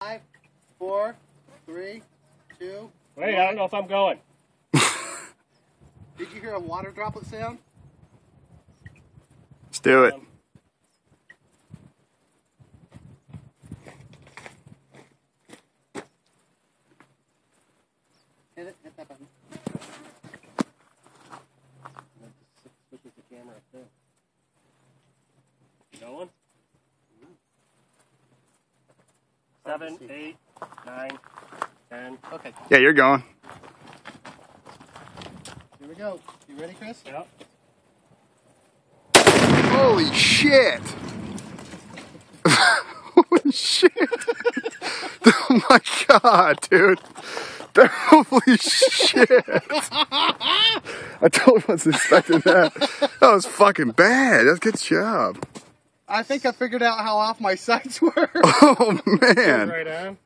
5, 4, 3, 2. Wait, I don't know if I'm going. Did you hear a water droplet sound? Let's do it. Hit that button. Switches the camera up too. Going? 7, 8, 9, 10. Okay, Yeah, you're going. here we go. You ready, Chris? Yep. Holy shit! Holy shit! Oh my god, dude! Holy shit! I totally wasn't expecting that. That was fucking bad. That's a good job. I think I figured out how off my sights were. Oh man! Right on.